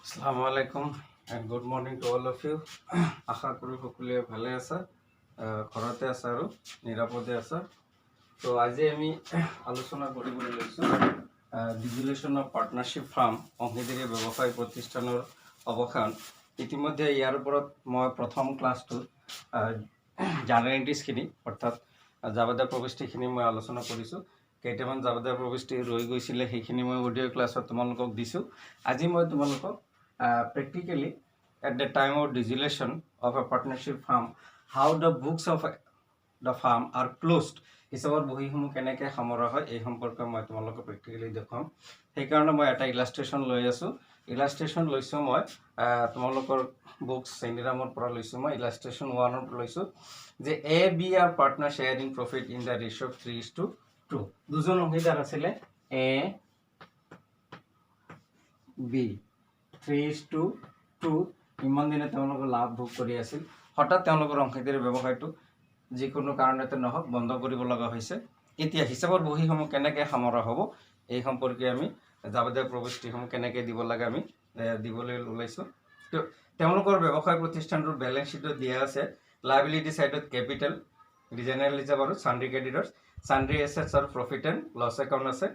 Assalamu alaikum and good morning to all of you. আশা করি সকলোৱে ভালে আছে ঘৰতে আছে আৰু নিৰাপদে আছে তো আজি আমি আলোচনা কৰিবলৈ লৈছো ডিজিলেশ্যন অফ পাৰ্টনাৰশ্বিপ ফাৰ্ম অংশীদাৰী ব্যৱসায় প্ৰতিষ্ঠানৰ অৱসান ইতিমধ্যে ইয়াৰ ওপৰত মই প্ৰথম ক্লাছটো জাৰ্নেলিটিছখিনি অৰ্থাৎ জাবাদাৰ প্ৰৱিষ্টিখিনি মই আলোচনা কৰিছোঁ কেইটামান জাবাদাৰ প্ৰৱিষ্টি ৰৈ গৈছিলে সেইখিনি মই অডিঅ' ক্লাছত তোমালোকক দিছোঁ আজি মই তোমালোকক practically at the time of dissolution of a partnership firm how the books of the firm are closed হিচাপৰ বহিসমূহ কেনেকৈ সামৰা হয় এই সম্পৰ্কে মই তোমালোকক প্ৰেক্টিকেলি দেখুৱাম সেইকাৰণে মই এটা ইলাষ্ট্ৰেশ্যন লৈ আছোঁ ইলাষ্ট্ৰেশ্যন লৈছোঁ মই তোমালোকৰ বুকছ চেনিৰামৰ পৰা লৈছোঁ মই ইলাষ্ট্ৰেশ্যন 1ৰ পৰা লৈছোঁ যে A B are partners sharing profit in the ratio of 3:2 দুজন অংশীদাৰ আছিলে এ বি 3:2 ইমান দিনে তেওঁলোকে লাভ ভোগ কৰি আছিল হঠাৎ তেওঁলোকৰ অংশীদাৰী ব্যৱসায়টো যিকোনো কাৰণতে নহওক বন্ধ কৰিব লগা হৈছে এতিয়া হিচাপৰ বহিসমূহ কেনেকৈ সামৰা হ'ব এই সম্পৰ্কে আমি জাবাদাৰ প্ৰৱিষ্টিসমূহ কেনেকৈ দিব লাগে আমি দিবলৈ ওলাইছোঁ তো তেওঁলোকৰ ব্যৱসায় প্ৰতিষ্ঠানটোৰ বেলেঞ্চ শ্বীটত দিয়া আছে লাইবিলিটি সাইডত ক্যাপিটাল জেনাৰেল ৰিজাৰ্ভ আৰু সান্ড্ৰি ক্ৰেডিটৰ্ছ সান্ড্ৰি এছেটছ আৰু প্ৰফিট এণ্ড লছ একাউণ্ট আছে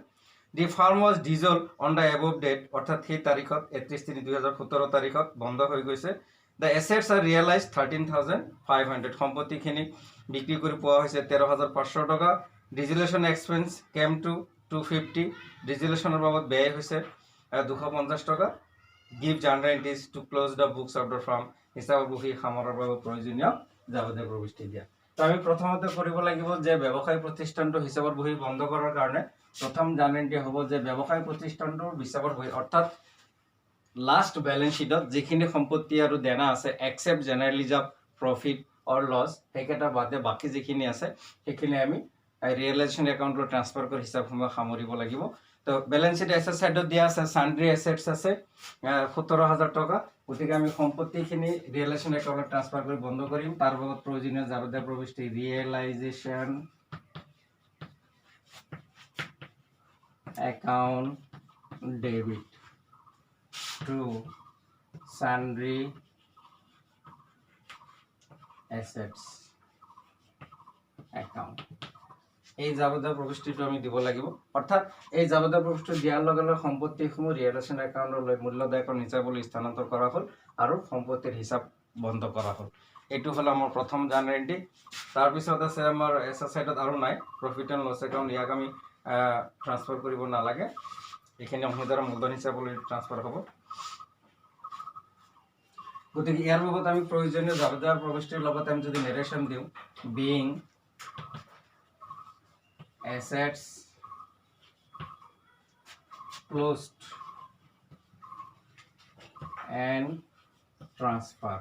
The firm was dissolved on the above date অর্থাৎ সেই তাৰিখত 31/3/2017 তাৰিখত বন্ধ হৈ গৈছে The assets are realized 13,500 সম্পত্তিখিনি বিক্ৰী কৰি পোৱা হৈছে 13,500 টকা Dissolution expense came to 250 Dissolutionৰ বাবদ ব্যয় হৈছে 250 টকা Give journal entries to close the books of the firm হিচাপৰ বহি সামৰাৰ বাবে প্ৰয়োজনীয় জাবাদাৰ প্ৰৱিষ্টি দিয়া তো আমি প্ৰথমতে কৰিব লাগিব যে ব্যৱসায় প্ৰতিষ্ঠানটো হিচাপৰ বহি বন্ধ কৰাৰ কাৰণে প্ৰথম জাৰ্নেলটি হ'ব যে ব্যৱসায় প্ৰতিষ্ঠানটোৰ হিচাপৰ বহি অৰ্থাৎ লাষ্ট বেলেঞ্চ শ্বীটত যিখিনি সম্পত্তি আৰু দেনা আছে এক্সেপ্ট জেনাৰেল ৰিজাৰ্ভ প্ৰফিট অৰ লছ সেইকেইটা বাদে বাকি যিখিনি আছে সেইখিনি আমি ৰিয়েলাইজেশ্যন একাউণ্টত ট্ৰান্সফাৰ কৰি হিচাপসমূহ সামৰিব লাগিব তো বেলেঞ্চ শ্বীট এছেট সাইডত দিয়া আছে সান্ড্ৰি এছেটছ আছে 17,000 টকা গতিকে আমি সম্পত্তিখিনি ৰিয়েলাইজেশ্যন একাউণ্টত ট্ৰান্সফাৰ কৰি বন্ধ কৰিম তাৰ বাবদ প্ৰয়োজনীয় জাবাদাৰ প্ৰৱিষ্টি realisation account debit to sundry assets account এই জাবাদাৰ প্ৰৱিষ্টিটো আমি দিব লাগিব অৰ্থাৎ এই জাবাদাৰ প্ৰৱিষ্টি দিয়াৰ লগে লগে সম্পত্তিসমূহ ৰিয়েলাইজেশ্যন একাউণ্টলৈ মূল্যদায়কৰ হিচাপলৈ স্থানান্তৰ কৰা হ'ল আৰু সম্পত্তিৰ হিচাপ বন্ধ কৰা হ'ল এইটো হ'ল আমাৰ প্ৰথম জাৰ্নেলটি তাৰপিছত আছে আমাৰ এছএছ সাইডত আৰু নাই প্ৰফিট এণ্ড লছ একাউণ্ট ইয়াক আমি ট্ৰান্সফাৰ কৰিব নালাগে এইখিনি অংশীদাৰৰ মূলধন হিচাপলৈ ট্ৰান্সফাৰ হ'ব গতিকে ইয়াৰ বাবদ আমি প্ৰয়োজনীয় জাবাদাৰ প্ৰৱিষ্টিৰ লগত আমি যদি নেৰেশ্যন দিওঁ being assets closed and transfer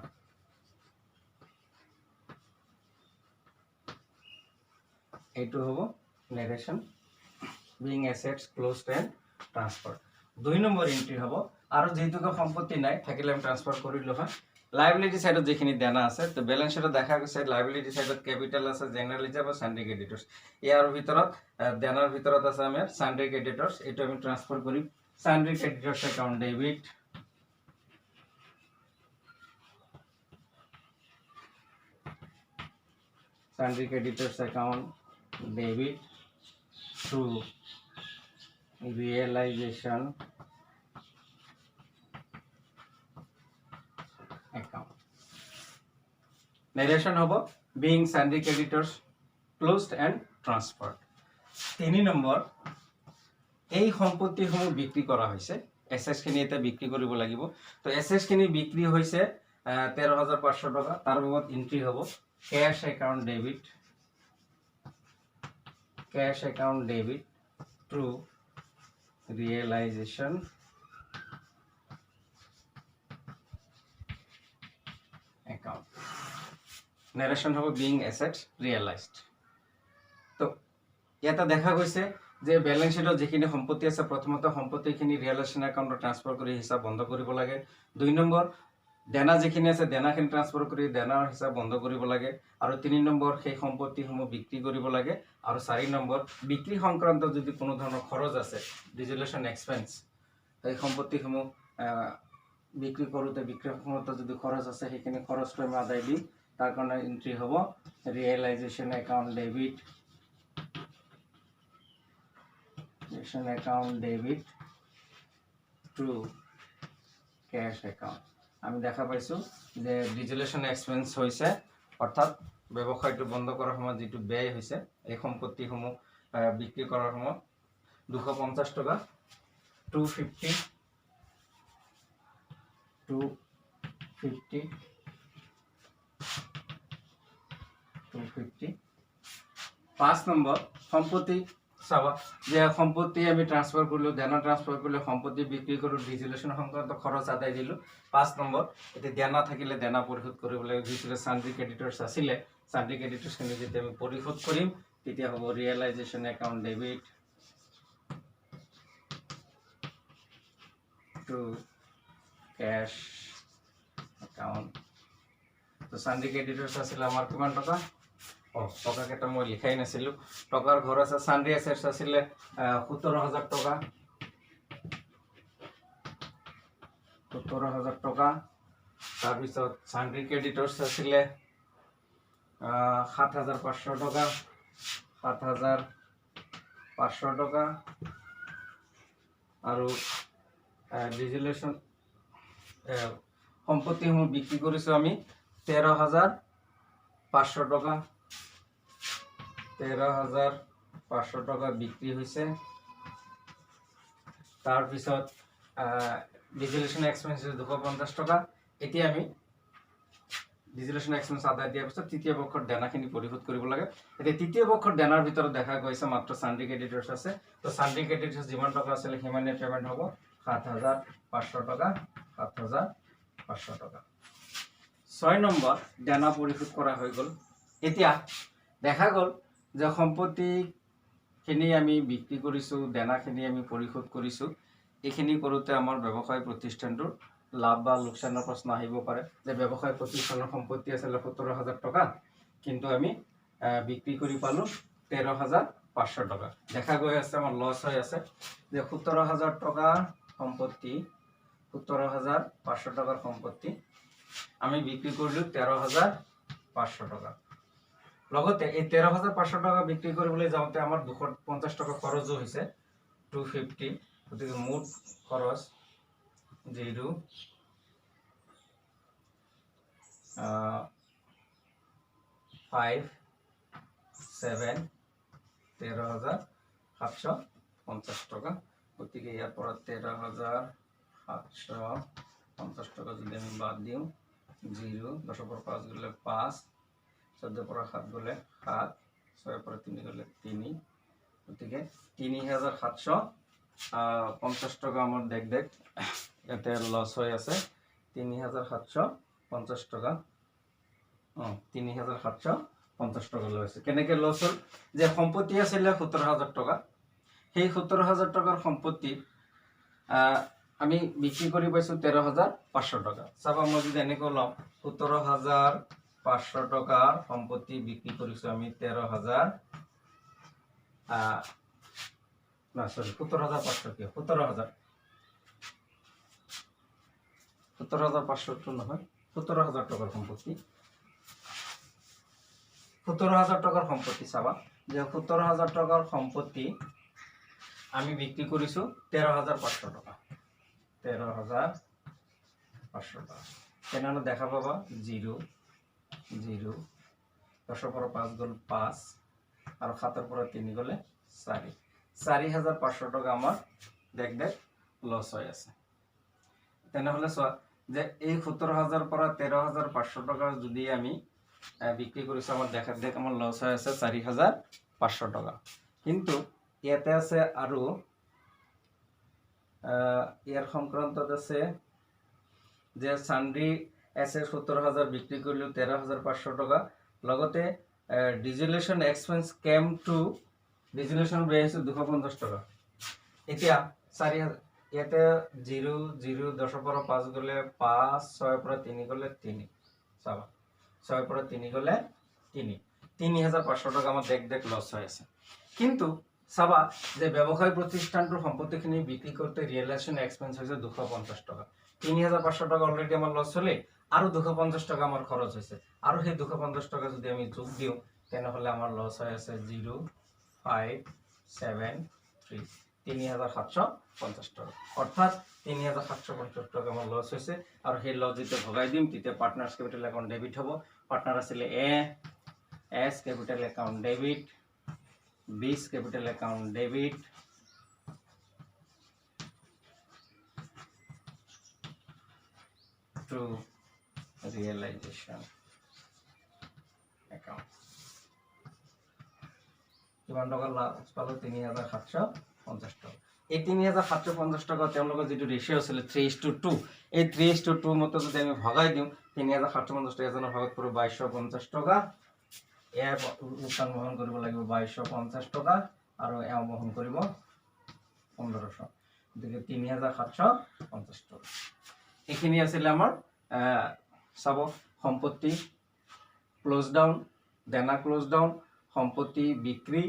এইটো হ'ব narration being assets closed and transferred 2 number entry হ'ব আৰু যেহেতুকে সম্পত্তি নাই থাকিলে আমি ট্ৰান্সফাৰ কৰিলো হয় লাইবিলিটি সাইডত যিখিনি দেনা আছে তো বেলেঞ্চ শ্বীটত দেখা গৈছে লাইবিলিটি সাইডত ক্যাপিটাল আছে জেনাৰেল ৰিজাৰ্ভ আৰু সান্ড্ৰি ক্ৰেডিটৰ্ছ ইয়াৰ ভিতৰত দেনাৰ ভিতৰত আছে আমাৰ সান্ড্ৰি ক্ৰেডিটৰ্ছ এইটো আমি ট্ৰান্সফাৰ কৰিম sundry creditors account debit sundry creditors account debit through realization account narration hobo being sundry creditors closed and transferred 3 number এই সম্পত্তিসমূহ বিক্ৰী কৰা হৈছে এসএস খিনি এটা বিক্ৰী কৰিব লাগিব তো এসএস খিনি বিক্ৰী হৈছে 13,500 টকা তাৰ বাবদ এন্ট্ৰি হ'ব cash account debit through realization account narration hobo being assets realized তো এটা দেখা গৈছে যে ব্যালেন্স শ্বীটত যিখিনি সম্পত্তি আছে প্ৰথমতে সম্পত্তিখিনি ৰিয়েলাইজেশ্যন একাউণ্টত ট্ৰান্সফাৰ কৰি হিচাপ বন্ধ কৰিব লাগে 2 নম্বৰ দেনা যিখিনি আছে দেনাখিনি ট্ৰান্সফাৰ কৰি দেনাৰ হিচাপ বন্ধ কৰিব লাগে আৰু 3 নম্বৰ সেই সম্পত্তিসমূহ বিক্ৰী কৰিব লাগে আৰু 4 নম্বৰ বিক্ৰী সংক্ৰান্ত যদি কোনো ধৰণৰ খৰচ আছে ডিজলেশ্যন এক্সপেন্স এই সম্পত্তিসমূহ বিক্ৰী কৰোঁতে বিক্ৰী সময়ত যদি খৰচ আছে সেইখিনি খৰচটো আমি আদায় দিম। তাৰ কাৰণে এন্ট্ৰি হ'ব realisation account debit two cash account. আমি দেখা পাইছোঁ যে ডিজুলেশ্যন এক্সপেন্স হৈছে, অৰ্থাৎ ব্যৱসায়টো বন্ধ কৰাৰ সময়ত যিটো ব্যয় হৈছে এই সম্পত্তিসমূহ বিক্ৰী কৰাৰ সময়ত 250 টকা 250 5 নম্বৰ সম্পত্তি চাবা যে সম্পত্তি আমি ট্ৰান্সফাৰ কৰিলোঁ, দেনা ট্ৰান্সফাৰ কৰিলোঁ, সম্পত্তি বিক্ৰী কৰোঁ, ডিজুলেশ্যন সংক্ৰান্ত খৰচ আদায় দিলোঁ। 5 নম্বৰ এতিয়া দেনা থাকিলে দেনা পৰিশোধ কৰিবলৈ যিটো চান্ড্ৰি ক্ৰেডিটৰ্ছ আছিলে, চান্ড্ৰি ক্ৰেডিটৰ্ছখিনি যেতিয়া আমি পৰিশোধ কৰিম তেতিয়া হ'ব realisation account debit two cash account. তো চান্ড্ৰি ক্ৰেডিটৰ্ছ আছিলে আমাৰ কিমান টকা? টকা কেইটা মই লিখাই নাছিলোঁ। টকাৰ ঘৰ আছে, চান্ড্ৰি এছেটছ আছিলে 17,000 টকা, 17,000 টকা। তাৰপিছত চান্ড্ৰি ক্ৰেডিটৰ্ছ আছিলে 7,500 টকা, 7,500 টকা। আৰু ডিজুলেশ্যন সম্পত্তিসমূহ বিক্ৰী কৰিছোঁ আমি 13,500 টকা, 13,500 টকা বিক্ৰী হৈছে। তাৰপিছত ডিজুলেশ্যন এক্সপেন্স 250 টকা। এতিয়া আমি ডিজুলেশ্যন এক্সপেন্স আদায় দিয়াৰ পিছত তৃতীয় পক্ষৰ দেনাখিনি পৰিশোধ কৰিব লাগে। এতিয়া তৃতীয় পক্ষৰ দেনাৰ ভিতৰত দেখা গৈছে মাত্ৰ চান্ড্ৰি ক্ৰেডিটৰ্ছ আছে। তো চান্ড্ৰি ক্ৰেডিটৰ্ছ যিমান টকা আছিলে সিমানে পেমেণ্ট হ'ব 7,500 টকা, 7,500 টকা। 6 নম্বৰ দেনা পৰিশোধ কৰা হৈ গ'ল। এতিয়া দেখা গ'ল যে সম্পত্তিখিনি আমি বিক্ৰী কৰিছোঁ, দেনাখিনি আমি পৰিশোধ কৰিছোঁ। এইখিনি কৰোঁতে আমাৰ ব্যৱসায় প্ৰতিষ্ঠানটোৰ লাভ বা লোকচানৰ প্ৰশ্ন আহিব পাৰে যে ব্যৱসায় প্ৰতিষ্ঠানৰ সম্পত্তি আছিলে 17,000 টকা, কিন্তু আমি বিক্ৰী কৰি পালোঁ 13,500 টকা। দেখা গৈ আছে আমাৰ লছ হৈ আছে যে 17,000 টকাৰ সম্পত্তি, 17,500 টকাৰ সম্পত্তি আমি বিক্ৰী কৰিলোঁ 13,500 টকা। লগতে এই 13,500 টকা বিক্ৰী কৰিবলৈ যাওঁতে আমাৰ 250 টকা খৰচো হৈছে 250। গতিকে মুঠ খৰচ 0 5 7 13,750 টকা। গতিকে ইয়াৰ পৰা 13,750 টকা যদি আমি বাদ দিওঁ 0, 10 পৰা 5 গ'লে 5, 14 পৰা 7 গ'লে 7, 6 পৰা 3 গ'লে 3, গতিকে 3,750 টকা আমাৰ দেখ ইয়াতে লছ হৈ আছে। 3,750 টকা 3,750 টকা লছ হৈছে। কেনেকৈ লছ হ'ল? যে সম্পত্তি আছিলে 17,000 টকা, সেই 17,000 টকাৰ সম্পত্তি আমি বিক্ৰী কৰি পাইছোঁ 13,500 টকা। চাবা মই যদি এনেকৈ লওঁ 17,500 টকাৰ সম্পত্তি বিক্ৰী কৰিছোঁ আমি 17,500 কি 17,500 নহয়, 17,000 টকাৰ সম্পত্তি, 17,000 টকাৰ সম্পত্তি। চাবা যে 17,000 টকাৰ সম্পত্তি আমি বিক্ৰী কৰিছোঁ 13,500 টকা, 13,500 টকা। তেনেহ'লে দেখা পাবা 0 0, 10 পৰা 5 গ'ল 5, আৰু 7 পৰা 3 গ'লে 4, 4,500 টকা আমাৰ দেখ লছ হৈ আছে। তেনেহ'লে চোৱা যে এই 17,000 পৰা 13,500 টকা যদি আমি বিক্ৰী কৰিছোঁ আমাৰ দেখ আমাৰ লছ হৈ আছে 4,500 টকা। কিন্তু ইয়াতে আছে আৰু ইয়াৰ সংক্ৰান্তত আছে যে চান্ড্ৰি এছেট 17,000 বিক্ৰী কৰিলোঁ 13,500 টকা। লগতে ডিজুলেশ্যন এক্সপেন্স কেম টু ডিজুলেশ্যন ব্যয় হৈছে 250 টকা। এতিয়া 4,000 ইয়াতে 0 0, 10 পৰা 5 গ'লে 5, 6 পৰা 3 গ'লে 3, চাবা 6 পৰা 3 গ'লে 3, 3,500 টকা আমাৰ দেখ লছ হৈ আছে। কিন্তু চাবা যে ব্যৱসায় প্ৰতিষ্ঠানটোৰ সম্পত্তিখিনি বিক্ৰী কৰোঁতে ৰিয়েলাইজেশ্যন এক্সপেন্স হৈছে 250 টকা। ৩৫০০ টাকা অলৰেডি আমাৰ লস হলে আৰু ২৫০ টাকা আমাৰ খৰচ হয়েছে, আৰু সেই ২৫০ টাকা যদি আমি যোগ দিওঁ তেনেহলে আমার লস হৈ আছে 0,573 ৩৭৫০ টাকা, অর্থাৎ ৩৭৫০ টাকা আমার লস হয়েছে। আর সেই লস যেতিয়া ভগাই দিম তেতিয়া পার্টনার্স ক্যাপিটাল অ্যাকাউন্ট ডেবিট হব। পার্টনার আসলে A's capital account debit, B's capital account debit, to realisation account. কিমান টকা লাভ পালো? ৩৭৫০ টাকা। এই ৩৭৫০ টাকা তেওঁলোকৰ যিটো ৰেচিঅ' আছিলে 3:2, এই 3:2 মতে যদি আমি ভগাই দিওঁ ৩৭৫০ টাকা এজনৰ ভাগত পৰে ২২৫০ টকা, এয়া লোকচান বহন কৰিব লাগিব ২২৫০ টকা, আৰু এওঁ বহন কৰিব ১৫০০, গতিকে ৩৭৫০ টকা। এইখিনি আছিলে আমাৰ চাব সম্পত্তি ক্লোজ ডাউন, দেনা ক্লোজ ডাউন, সম্পত্তি বিক্ৰি,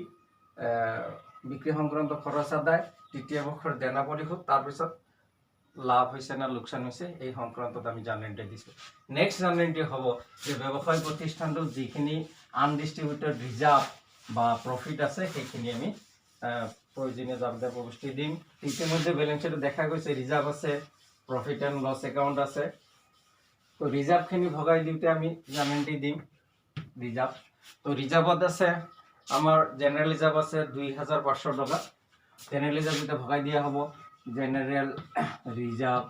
বিক্ৰি সংক্ৰান্ত খৰচ আদায়, তৃতীয় পক্ষৰ দেনা পৰিশোধ, তাৰপিছত লাভ হৈছে না লোকচান হৈছে এই সংক্ৰান্তত আমি জাননীটো দিছোঁ। নেক্সট জাননীটো হ'ব যে ব্যৱসায় প্ৰতিষ্ঠানটোত যিখিনি আনডিষ্ট্ৰিবিউটেড ৰিজাৰ্ভ বা প্ৰফিট আছে সেইখিনি আমি প্ৰয়োজনীয় জাবদাৰ প্ৰৱিষ্টি দিম। ইতিমধ্যে বেলেঞ্চ শ্বীটত দেখা গৈছে ৰিজাৰ্ভ আছে, প্ৰফিট এণ্ড লছ একাউণ্ট আছে। তো ৰিজাৰ্ভখিনি ভগাই দিওঁতে আমি জাননী দিম ৰিজাৰ্ভ। তো রিজার্ভত আছে আমার জেনারেল রিজার্ভ আছে ২৫০০ টাকা। জেনারেল রিজার্ভ যেটা ভগাই দিয়া হব general reserve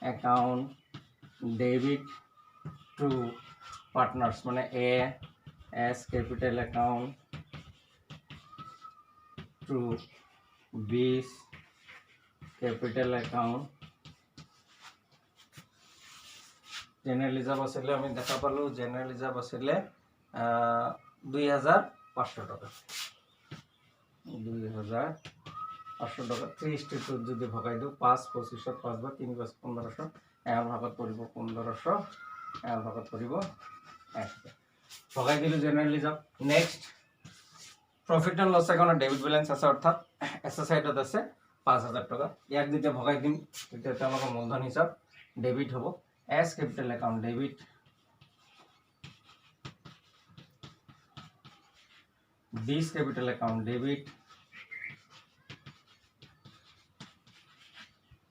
account debit two partners, মানে এস ক্যাপিটাল অ্যাকাউন্ট টু বিস ক্যাপিটাল অ্যাকাউন্ট। জেনারেল রিজার্ভ আসলে আমি দেখা পালো জেনারেল রিজার্ভ আসলে ২৫০০ টাকা। ২৫০০ টাকা ৩:2 যদি ভগাই দিওঁ ৫ ২৫০০ ৫ বা ৩ ৫ ১৫০০, এওঁ ভাগত পৰিব ১৫০০, এওঁ ভাগত পৰিব ১ ভগাই দিলোঁ general reserve. Next profit and loss account debit balance আছে, অর্থাৎ এসএসআইত আছে ৫০০০ টাকা। ইয়াক যেতিয়া ভগাই দিম তেতিয়া তেওঁলোকৰ মূলধন হিচাপ ডেবিট হ'ব। A's capital account debit, B's capital account debit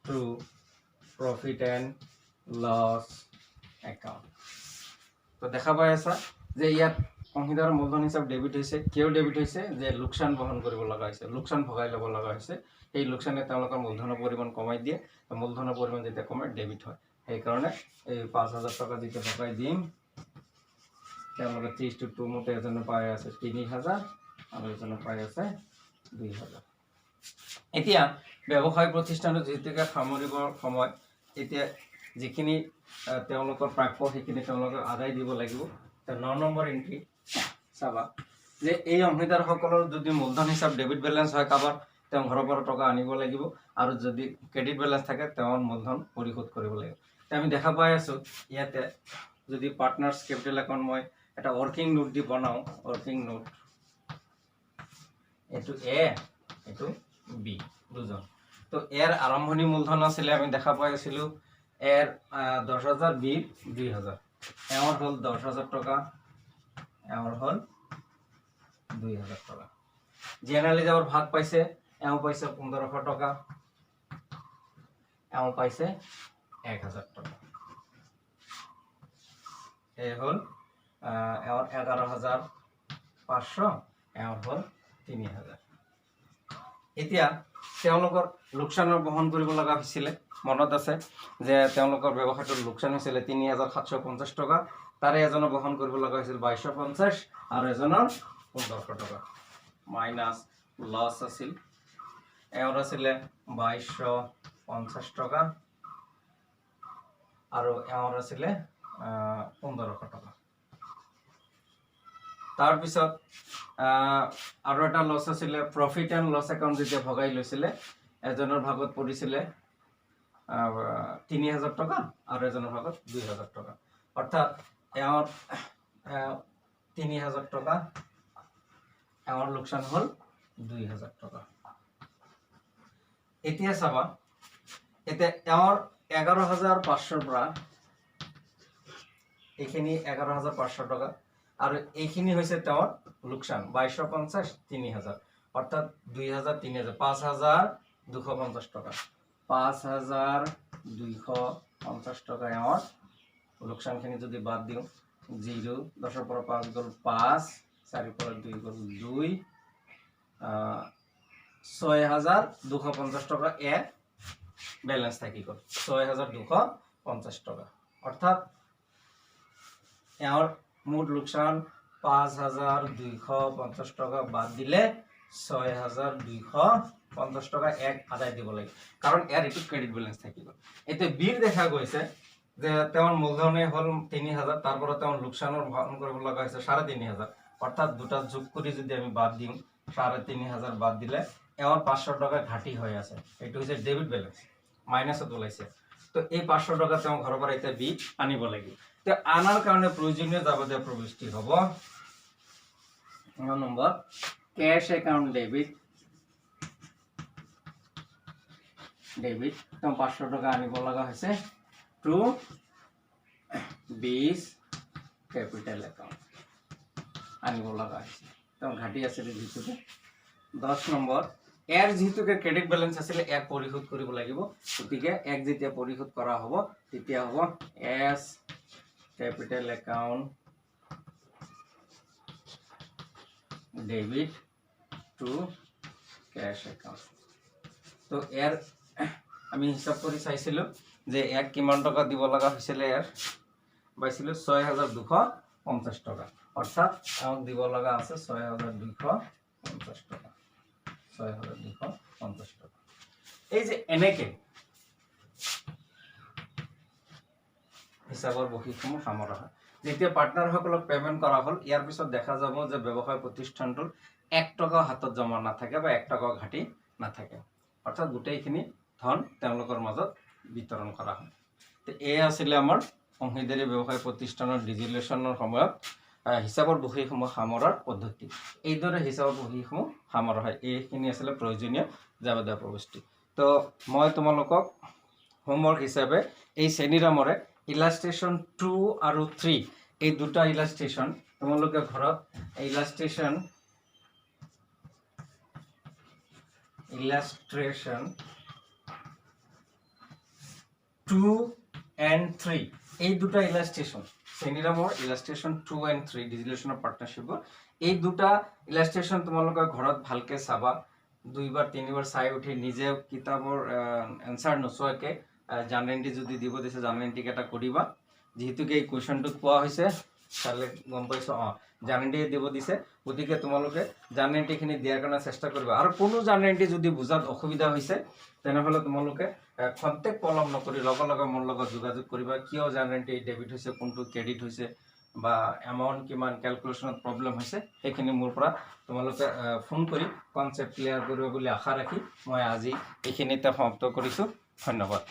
to profit and loss account. तो देखा पाई आसा जे ইয়াত অংশীদাৰৰ মূলধন হিচাপ ডেবিট হৈছে। কিয় ডেবিট হৈছে? যে লোকচান বহন কৰিব লগা হৈছে, লোকচান ভগাই ল'ব লগা হৈছে। সেই লোকচানে তেওঁলোকৰ মূলধনৰ পৰিমাণ কমাই দিয়ে, মূলধনৰ পৰিমাণ যেতিয়া কমায় ডেবিট হয়। সেইকাৰণে এই ৫০০০ টাকা যেতিয়া ভগাই দিম তেওঁলোকে ৩:2 মতে এজনে পাই আছে ৩০০০ আৰু এজনে পাই আছে ২০০০। এতিয়া ব্যৱসায় প্ৰতিষ্ঠানত যেতিয়াকৈ সামৰিবৰ সময়, এতিয়া যিখিনি তেওঁলোকৰ প্ৰাপ্য সেইখিনি তেওঁলোকে আদায় দিব লাগিব। ৯ নম্বৰ এন্ট্ৰি চাবা যে এই অংশীদাৰসকলৰ যদি মূলধন হিচাপ ডেবিট বেলেঞ্চ হয় কাৰোবাৰ, তেওঁ ঘৰৰ পৰা টকা আনিব লাগিব, আৰু যদি ক্ৰেডিট বেলেঞ্চ থাকে তেওঁৰ মূলধন পৰিশোধ কৰিব লাগিব। আমি দেখা পাই আছো ইয়াতে যদি পার্টনার্স ক্যাপিটাল অ্যাকাউন্ট মই এটা ওয়ার্কিং নোট দি বনাও, ওয়ার্কিং নোট এটো এ এটো বি দুজন, তো এর আৰম্ভণি মূলধন আছিলে আমি দেখা পাই আছিলো এর ১০০০০, বি ২০০০, এওর হল ১০০০০ টাকা, এওর হল ২০০০ টাকা। জেনারেলি যাওয়ার ভাগ পাইছে, এও পাইছে ১৫০০ টাকা, এও পাইছে ১০০০ টাকা। এই হল এওর ১১৫০০, এওর হল ৩০০০। এতিয়া তেওঁলোকৰ লোকচানৰ বহন কৰিব লগা হৈছিলে। মনত আছে যে তেওঁলোকৰ ব্যৱসায়টোৰ লোকচান হৈছিলে ৩৭৫০ টাকা, তাৰে এজনৰ বহন কৰিব লগা হৈছিল ২২৫০ আৰু এজনৰ ১৫০০ টাকা। মাইনাস লস আছিল এওৰ আছিলে ২২৫০ টাকা আৰু এওৰ আছিলে ১৫০০ টাকা। তাৰপিছত আৰু এটা লস আছিলে প্ৰফিট এন্ড লস একাউন্ট যেতিয়া ভগাই লৈছিলে এজনৰ ভাগত পৰিছিলে ৩০০০ টাকা আৰু এজনৰ ভাগত ২০০০ টাকা, অৰ্থাৎ এওৰ ৩০০০ টাকা, এওৰ লোকসান হল ২০০০ টাকা। এতিয়া চাবা এতিয়া এওঁৰ 11,500 পৰা এইখিনি 11,500 টকা আৰু এইখিনি হৈছে তেওঁৰ লোকচান 2250 3000 অৰ্থাৎ 2000 3000 5250 টকা 5250 টকা এওঁৰ লোকচানখিনি যদি বাদ দিওঁ 0 10 পৰা 5 গ'ল 5 4 পৰা 2 গ'ল 2 6250 টকা ব্যালেন্স থাকি গ'ল 6250 টকা অর্থাৎ এওঁৰ মুঠ লোকসান 5250 টকা বাদ দিলে 6250 টকা আদায় দিব লাগে কারণ এর একটু ক্রেডিট ব্যালেন্স থাকি গ'ল এতে বিল দেখা গৈছে যে তেওঁৰ মূলধনে হল 3000 তাৰপৰে তেওঁৰ লোকসানৰ ভাগ কৰিব লগা হৈছে 3500 অৰ্থাৎ দুটা যোগ কৰি যদি আমি বাদ দিম 3500 বাদ দিলে এওঁৰ 500 টাকা ঘাটি হৈ আছে এইটো হৈছে ডেবিট ব্যালেন্স মাইনাসত ওলাইছে তো এই 500 টাকা তেওঁ ঘৰৰ পৰা এতিয়া বি আনিব লাগিব তো আনাৰ কাৰণে প্ৰয়োজনীয় যাৱতীয় প্ৰবিষ্টি হ'ব নম্বৰ ক্যাশ অ্যাকাউন্ট ডেবিট তো 500 টাকা আনিব লগা হৈছে টু 20 ক্যাপিটাল অ্যাকাউন্ট আনিব লগা হৈছে তো ঘাটি আছে যেহেতুকে 10 নম্বৰ এৰ যেহেতুকে ক্ৰেডিট ব্যালেন্স আছিল এক পৰিশোধ কৰিব লাগিব গতিকে এক যেতিয়া পৰিশোধ কৰা হ'ব তেতিয়া হ'ব এস capital account debit two cash account তো এর আমি হিসাব কৰি চাইছিলো যে এক কিমান টাকা দিব লগা হৈছিল এর পাইছিলো 6250 টাকা অর্থাৎ আমাক দিব লগা আছে 6250 টাকা 6250 টাকা এই যে এনেকে হিসাবৰ বহীসমূহ সামৰা হয় যেতিয়া পাৰ্টনাৰসকলক পেমেন্ট কৰা হল ইয়াৰ পিছত দেখা যাব যে ব্যৱসায় প্ৰতিষ্ঠানটোৰ 1 টকা হাতত জমা নাথাকে বা 1 টকা ঘাটি নাথাকে অৰ্থাৎ গোটেইখিনি ধন তেওঁলোকৰ মাজত বিতৰণ কৰা হয় তো এই আছিল আমাৰ অংশীদাৰী ব্যৱসায় প্ৰতিষ্ঠানৰ ডিজিলেশ্যনৰ সময়ত হিসাবৰ বহীসমূহ সামৰাৰ পদ্ধতি এইদৰে হিসাবৰ বহীসমূহ সামৰা হয় এইখিনি আছিল প্ৰয়োজনীয় যাৱতীয় প্ৰবিষ্টি তো মই তোমালোকক হোমৱৰ্ক হিচাপে এই শ্ৰেণীৰামৰে ইলাষ্ট্ৰেশ্যন 2 আৰু 3 এই দুটা ইলাষ্ট্ৰেশ্যন তোমালোকে ঘৰত ইলাষ্ট্ৰেশ্যন 2 and 3 এই দুটা ইলাষ্ট্ৰেশন শ্ৰেণীৰামৰ ইলাষ্ট্ৰেশন 2 and 3 ডিজিলেশ্যনৰ পাৰ্টনাৰশ্বিপ এই দুটা ইলাষ্ট্ৰেশন তোমালোকে ঘৰত ভালকে চাবা দুইবাৰ তিনিবাৰ চাই উঠি নিজে কিতাপৰ আনসাৰ নচোৱাকে জানৰেন্টি যদি দিব দিছে জানৰেন্টি কেটা কৰিবা যেহেতুকে এই কোৱেশ্চনটো কোৱা হৈছে চালে গম পাইছো জানৰেন্টি দিব দিছে গতিকে তোমালোকে জানৰেন্টিখিনি দিয়াৰ কাৰণে চেষ্টা কৰিবা আৰু কোনো জানৰেন্টি যদি বুজাত অসুবিধা হৈছে তেনেহলে তোমালোকে খন্তেক পলম নকৰি লগে লগে মোৰ লগত যোগাযোগ কৰিবা কিয় জানৰেন্টি ডেবিট হৈছে কোনটো ক্ৰেডিট হৈছে বা এমাউন্ট কিমান ক্যালকুলেশনত প্ৰবলেম হৈছে এইখিনি মোৰ পৰা তোমালোকে ফোন কৰি কনসেপ্ট ক্লিয়াৰ কৰিব বুলি আশা ৰাখি মই আজি এইখিনিতে সমাপ্ত কৰিছো ধন্যবাদ।